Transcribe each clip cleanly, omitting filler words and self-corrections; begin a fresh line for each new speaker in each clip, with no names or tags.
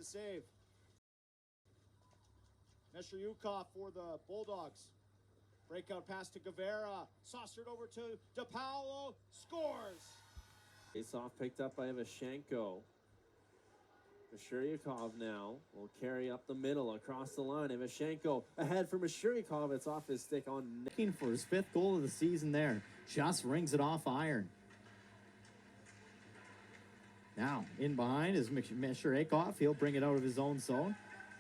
save. Meshcheryakov for the Bulldogs. Breakout pass to Guevara. Saucered over to DePaolo. Scores!
Face-off picked up by Ivashenko. Meshcheryakov now will carry up the middle across the line. Ivashenko ahead for Meshcheryakov. It's off his stick on net.
Looking for his 5th goal of the season there. Just rings it off iron. Now, in behind is Meshcheryakov. He'll bring it out of his own zone.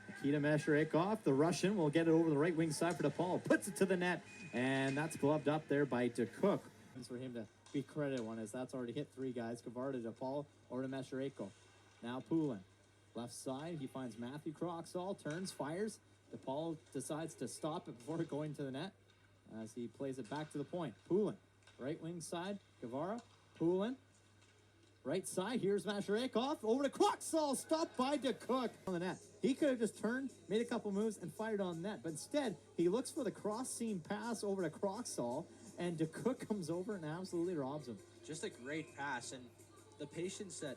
Nikita Meshcheryakov, the Russian, will get it over the right wing side for DePaul. Puts it to the net, and that's gloved up there by DeCook. It's for him to be credited one, as that's already hit 3 guys. Guevara to DePaul, over to Meshcheryakov. Now Poulin. Left side, he finds Matthew Croxall, turns, fires. DePaul decides to stop it before going to the net as he plays it back to the point. Poulin, right wing side, Guevara, Poulin. Right side, here's Meshcheryakov, over to Croxall, stopped by DeCook on the net. He could have just turned, made a couple moves, and fired on net, but instead, he looks for the cross-seam pass over to Croxall, and DeCook comes over and absolutely robs him.
Just a great pass, and the patience that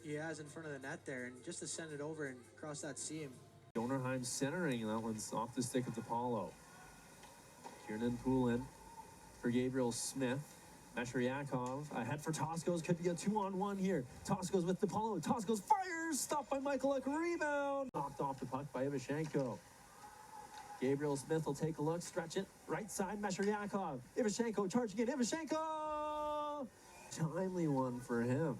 he has in front of the net there, and just to send it over and cross that seam.
Donerheim centering, and that one's off the stick of DePaolo. Kiernan Poulin for Gabriel Smith. Meshcheryakov ahead for Toskos. Could be a 2-on-1 here. Toskos with DePaolo. Toskos fires. Stopped by Michael. Rebound. Knocked off the puck by Ivashenko. Gabriel Smith will take a look. Stretch it. Right side. Meshcheryakov. Ivashenko charging in. Ivashenko! Timely one for him.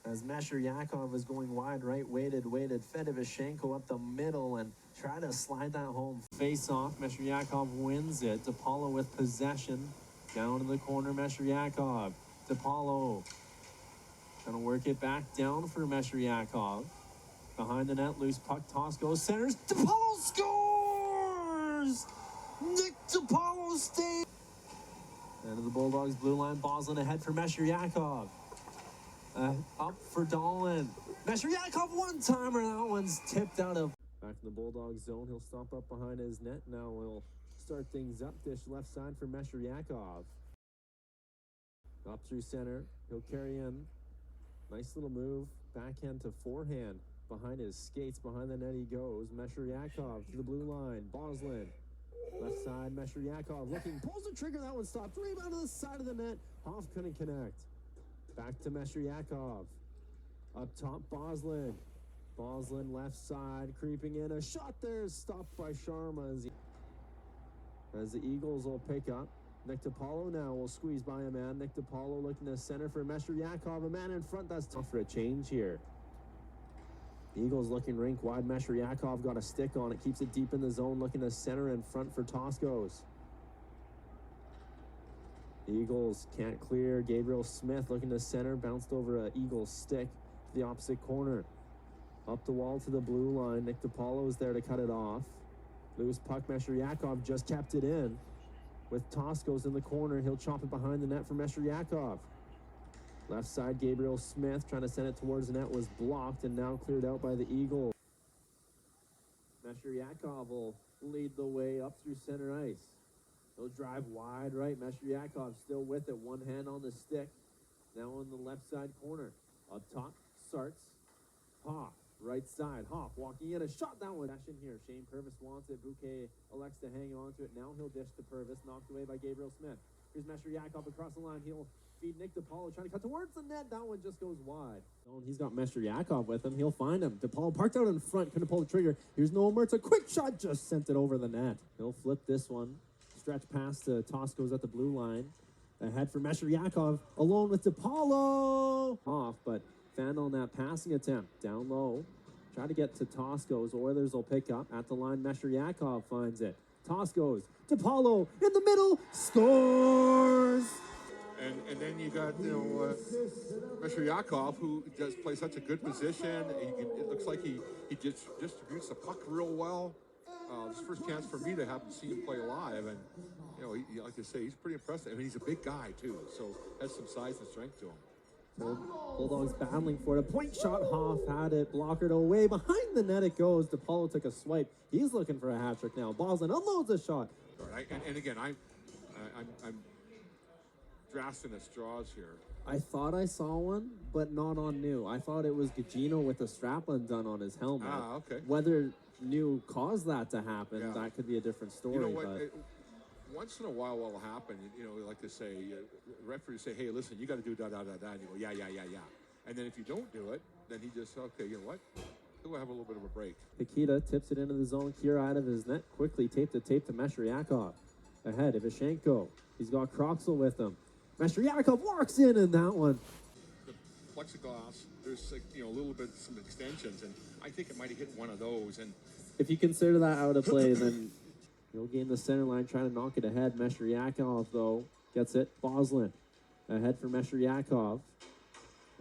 As Meshcheryakov is going wide right. Waited. Fed Ivashenko up the middle and tried to slide that home. Face off. Meshcheryakov wins it. DePaolo with possession. Down in the corner, Meshcheryakov. DePaolo trying to work it back down for Meshcheryakov. Behind the net, loose puck. Toskos centers. DePaolo scores! Nick DePaolo stays. End of the Bulldogs blue line. Boslin ahead for Meshcheryakov. Up for Dolan. Meshcheryakov one-timer. That one's tipped out of. Back in the Bulldog zone. He'll stomp up behind his net. Now he'll start things up. Dish left side for Meshcheryakov. Up through center. He'll carry in. Nice little move. Backhand to forehand. Behind his skates. Behind the net he goes. Meshcheryakov to the blue line. Boslin. Left side. Meshcheryakov looking. Pulls the trigger. That one stopped. Rebound to the side of the net. Hoff couldn't connect. Back to Meshcheryakov. Up top, Boslin. Boslin left side. Creeping in. A shot there. Stopped by Sharma as the Eagles will pick up. Nick DePaolo now will squeeze by a man. Nick DePaolo looking to center for Meshcheryakov. A man in front. That's tough for a change here. The Eagles looking rink wide. Meshcheryakov got a stick on it. Keeps it deep in the zone. Looking to center in front for Toskos. The Eagles can't clear. Gabriel Smith looking to center. Bounced over an Eagles stick to the opposite corner. Up the wall to the blue line. Nick DePaolo is there to cut it off. Loose puck. Meshcheryakov just kept it in. With Toskos in the corner, he'll chop it behind the net for Meshcheryakov. Left side, Gabriel Smith trying to send it towards the net, was blocked and now cleared out by the Eagles. Meshcheryakov will lead the way up through center ice. He'll drive wide right. Meshcheryakov still with it, one hand on the stick. Now on the left side corner. Up top, Sarts. Hoff, right side. Hoff walking in, a shot, that one. Action here. Shane Purvis wants it. Bouquet elects to hang on to it. Now he'll dish to Purvis, knocked away by Gabriel Smith. Here's Meshcheryakov across the line. He'll feed Nick DePaolo, trying to cut towards the net. That one just goes wide. He's got Meshcheryakov with him. He'll find him. DePaolo parked out in front, couldn't pull the trigger. Here's Noah Mertz, a quick shot, just sent it over the net. He'll flip this one. Stretch pass to Toskos at the blue line. Ahead for Meshcheryakov, alone with DePaolo. Off, but found on that passing attempt. Down low. Try to get to Toskos. Oilers will pick up. At the line, Meshcheryakov finds it. Toskos, DePaolo in the middle, scores!
And then you got, Meshcheryakov, who does play such a good position. It looks like he just distributes the puck real well. It's the first chance for me to happen to see him play live, and like I say, he's pretty impressive. I mean, he's a big guy too, so has some size and strength to him.
Bulldogs battling for it. A point shot. Hoff had it, blockered away. Behind the net it goes. DePaolo took a swipe. He's looking for a hat trick now. Boslin unloads a shot.
Right, and again, I'm grasping at straws here.
I thought I saw one, but not on New. I thought it was Gugino with a strap undone on his helmet.
Ah, okay.
Whether New caused that to happen,
Yeah.
that could be a different story.
You know what?
But
Once in a while, what'll happen, like to say, referees say, hey, listen, you got to do da da da da. And you go, yeah. And then if you don't do it, then he just, okay, you know what? He'll have a little bit of a break.
Nikita tips it into the zone. Kira out of his net. Quickly tape to Meshcheryakov. Ahead, Ivashenko. He's got Kroxel with him. Meshcheryakov walks in that one.
The plexiglass, there's a little bit, some extensions, and I think it might have hit one of those. And
If you consider that out of play, then he'll gain the center line, trying to knock it ahead. Meshcheryakov, though, gets it. Boslin ahead for Meshcheryakov.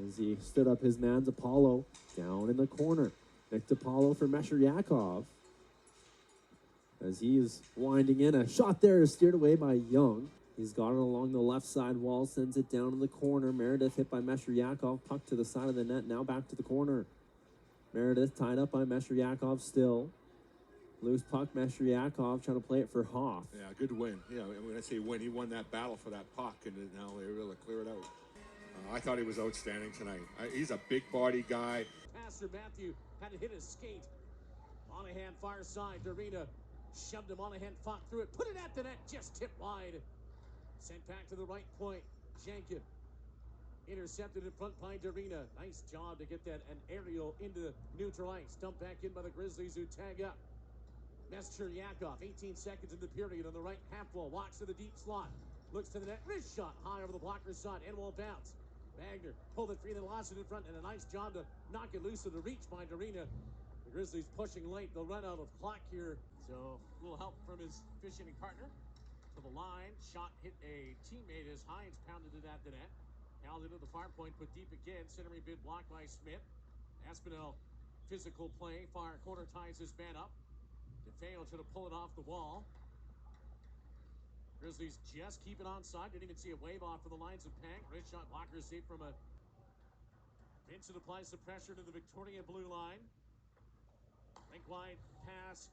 As he stood up his man, Apollo, down in the corner. Nick DiPaolo for Meshcheryakov. As he is winding in, a shot there is steered away by Young. He's got it along the left side wall, sends it down in the corner. Meredith hit by Meshcheryakov, puck to the side of the net, now back to the corner. Meredith tied up by Meshcheryakov still. Loose puck, Meshcheryakov trying to play it for Hoff.
yeah, good win. When I say win, he won that battle for that puck, and now they were able to clear it out. I thought he was outstanding tonight. He's a big body guy.
Passer Matthew had to hit his skate. Monahan far side. Dorina shoved him. Monahan fought through it. Put it at the net. Just tipped wide. Sent back to the right point. Jankin intercepted in front by Dorina. Nice job to get that an aerial into neutral ice. Dumped back in by the Grizzlies, who tag up. Meshcheryakov, 18 seconds in the period on the right half wall. Walks to the deep slot. Looks to the net. Wrist shot high over the blocker's side. End wall bounce. Wagner pulled it free, then lost it in front, and a nice job to knock it loose of the reach by Dorina. The Grizzlies pushing late. They'll run out of clock here. So a little help from his fishing partner. To the line. Shot hit a teammate as Hines pounded it at the net. Held into the far point, put deep again. Centering bid blocked by Smith. Aspinall, physical play. Far corner ties his man up. DeFeo trying to pull it off the wall. Grizzlies just keep it onside. Didn't even see a wave off for the lines of Pang. Wrist shot blocker saved from a... Vincent applies the pressure to the Victoria blue line. Link wide pass.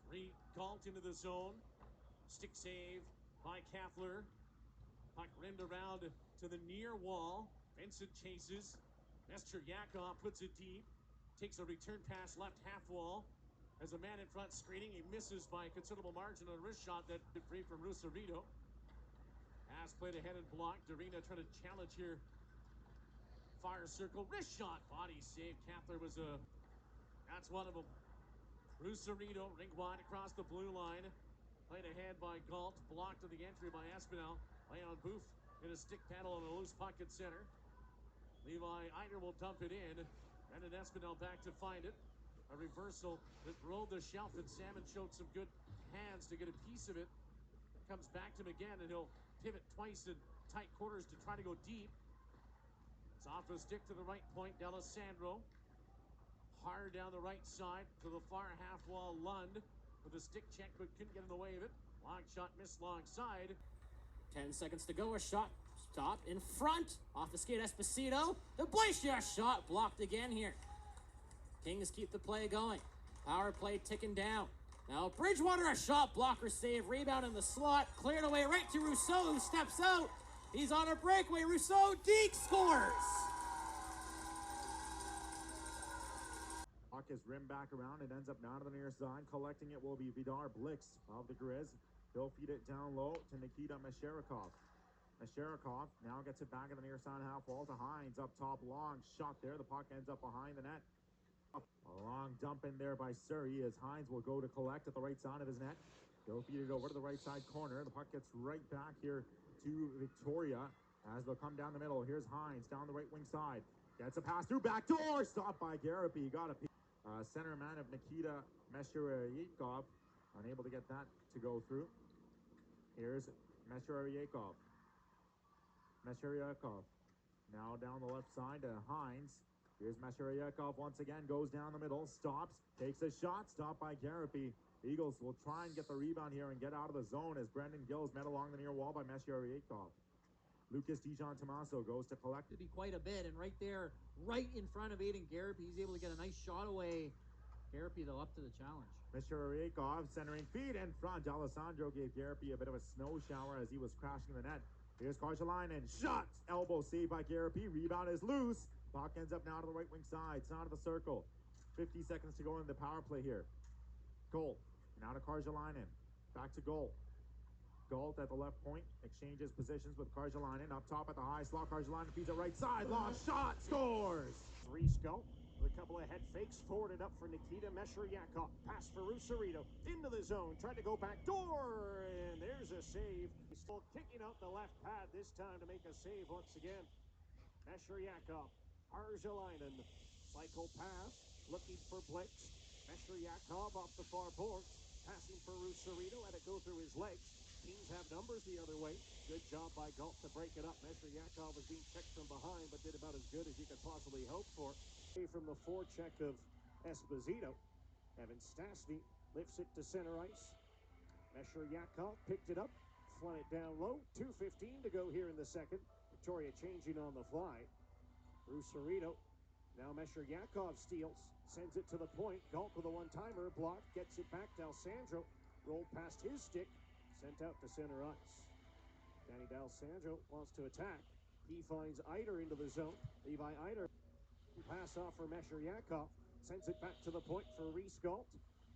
Galt into the zone. Stick save by Kaffler. Puck rimmed around to the near wall. Vincent chases. Meshcheryakov puts it deep. Takes a return pass left half wall. As a man in front screening, he misses by a considerable margin on a wrist shot that did free from Rusarito. Pass played ahead and blocked. Dorina trying to challenge here. Fire circle. Wrist shot. Body save. Kaffler was a... That's one of them. Rusarito rink wide across the blue line. Played ahead by Galt. Blocked to the entry by Aspinall. Leon Booth in a stick paddle on a loose puck at center. Levi Eider will dump it in. Brendan Aspinall back to find it. A reversal that rolled the shelf, and Salmon showed some good hands to get a piece of it. Comes back to him again, and he'll pivot twice in tight quarters to try to go deep. It's off a stick to the right point. D'Alessandro. Hard down the right side to the far half wall. Lund with a stick check, but couldn't get in the way of it. Long shot missed long side.
10 seconds to go. A shot stopped in front. Off the skate, Esposito. The Blazier shot blocked again here. Kings keep the play going. Power play ticking down. Now Bridgewater, a shot blocker save. Rebound in the slot. Cleared away right to Rousseau, who steps out. He's on a breakaway. Rousseau, Deke scores.
Puck is rimmed back around. It ends up down to the near side. Collecting it will be Vidar Blix of the Grizz. He'll feed it down low to Nikita Meshcheryakov. Meshcheryakov now gets it back at the near side half wall to Hines. Up top, long shot there. The puck ends up behind the net. A long dump in there by Surrey as Hines will go to collect at the right side of his net. He'll feed it over to the right side corner. The puck gets right back here to Victoria as they'll come down the middle. Here's Hines down the right wing side. Gets a pass through, back door. Stopped by Garapi. Got a center man of Nikita Meshcheryakov. Unable to get that to go through. Here's Meshcheryakov. Meshcheryakov now down the left side to Hines. Here's Meshcheryakov once again, goes down the middle, stops, takes a shot, stopped by Garapi. Eagles will try and get the rebound here and get out of the zone as Brendan Gills met along the near wall by Meshcheryakov. Lucas Dijon Tomaso goes to collect.
To be quite a bit, and right there, right in front of Aiden Garapi, he's able to get a nice shot away. Garapi, though, up to the challenge.
Meshcheryakov centering feed in front. D'Alessandro gave Garapi a bit of a snow shower as he was crashing the net. Here's Karjalainen. Shot! Elbow saved by Garapi. Rebound is loose. Puck ends up now to the right wing side. Side of the circle. 50 seconds to go in the power play here. Goal. Now to Karjalainen. Back to goal. Galt at the left point. Exchanges positions with Karjalainen. Up top at the high slot. Karjalainen feeds it right side. Long shot. Scores!
Riesco with a couple of head fakes, forwarded up for Nikita Meshcheryakov. Pass for Rusarito into the zone, tried to go back door, and there's a save. He's still kicking out the left pad this time to make a save once again. Meshcheryakov, Arjalainen, cycle pass, looking for Blix. Meshcheryakov off the far boards, passing for Rusarito, had it go through his legs. Kings have numbers the other way. Good job by Galt to break it up. Meshcheryakov was being checked from behind, but did about as good as you could possibly hope for. From the forecheck of Esposito. Evan Stastny lifts it to center ice. Meshcheryakov picked it up, flung it down low. 2:15 to go here in the second. Victoria changing on the fly. Rusarito. Now Meshcheryakov steals, sends it to the point. Galt with a one-timer, blocked, gets it back to Alessandro. Rolled past his stick, sent out to center ice. Danny D'Alessandro wants to attack. He finds Eider into the zone. Levi Eider. Pass off for Meshcheryakov. Sends it back to the point for Reese Galt.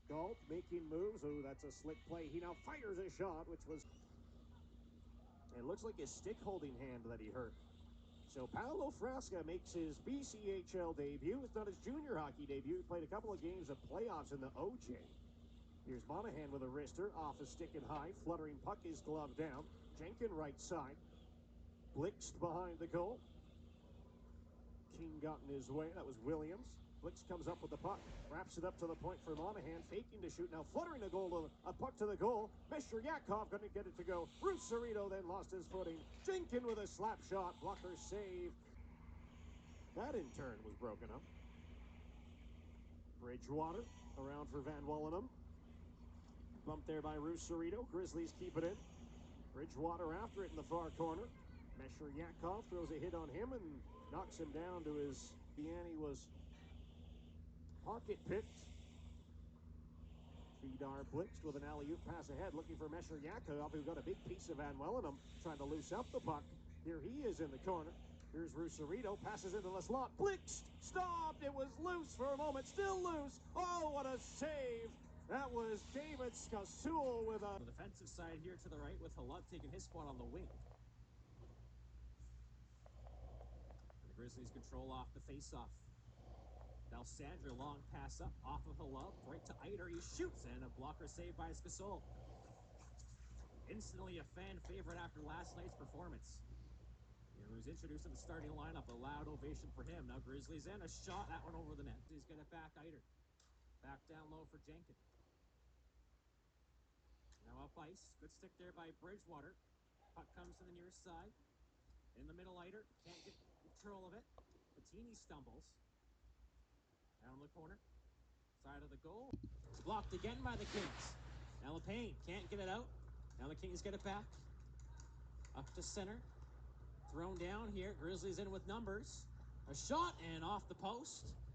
Galt making moves. Oh, that's a slick play. He now fires a shot, which was... It looks like his stick holding hand that he hurt. So Paolo Frasca makes his BCHL debut. It's not his junior hockey debut. He played a couple of games of playoffs in the OJ. Here's Monahan with a wrister. Off a stick and high. Fluttering puck is gloved down. Jenkin right side. Blixt behind the goal. King got in his way. That was Williams. Blix comes up with the puck, wraps it up to the point for Monahan, faking to shoot. Now fluttering a puck to the goal. Meshcheryakov couldn't get it to go. Rusarito then lost his footing. Jenkin with a slap shot. Blocker save. That in turn was broken up. Bridgewater around for Van Wallenham. Bumped there by Rusarito. Grizzlies keep it in. Bridgewater after it in the far corner. Meshcheryakov throws a hit on him and knocks him down to his... Vianney was pocket picked. Vidar Blixt with an alley-oop pass ahead, looking for Meshcheryakov, who got a big piece of Van Wellenham, trying to loose up the puck. Here he is in the corner. Here's Rusarito, passes into the slot. Blixt stopped! It was loose for a moment, still loose! Oh, what a save! That was David Skasul with a...
The defensive side here to the right with Halub taking his spot on the wing. Grizzlies control off the face-off. Alessandro long pass up off of Halub, right to Eider. He shoots, and a blocker saved by Skasol. Instantly a fan favorite after last night's performance. He was introduced to the starting lineup. A loud ovation for him. Now Grizzlies in a shot. That one over the net. He's going to back Eider. Back down low for Jenkins. Now up ice. Good stick there by Bridgewater. Puck comes to the near side. In the middle, Eider can't get control of it. Patini stumbles. Down the corner. Side of the goal. It's blocked again by the Kings. Now LePayne can't get it out. Now the Kings get it back. Up to center. Thrown down here. Grizzlies in with numbers. A shot and off the post.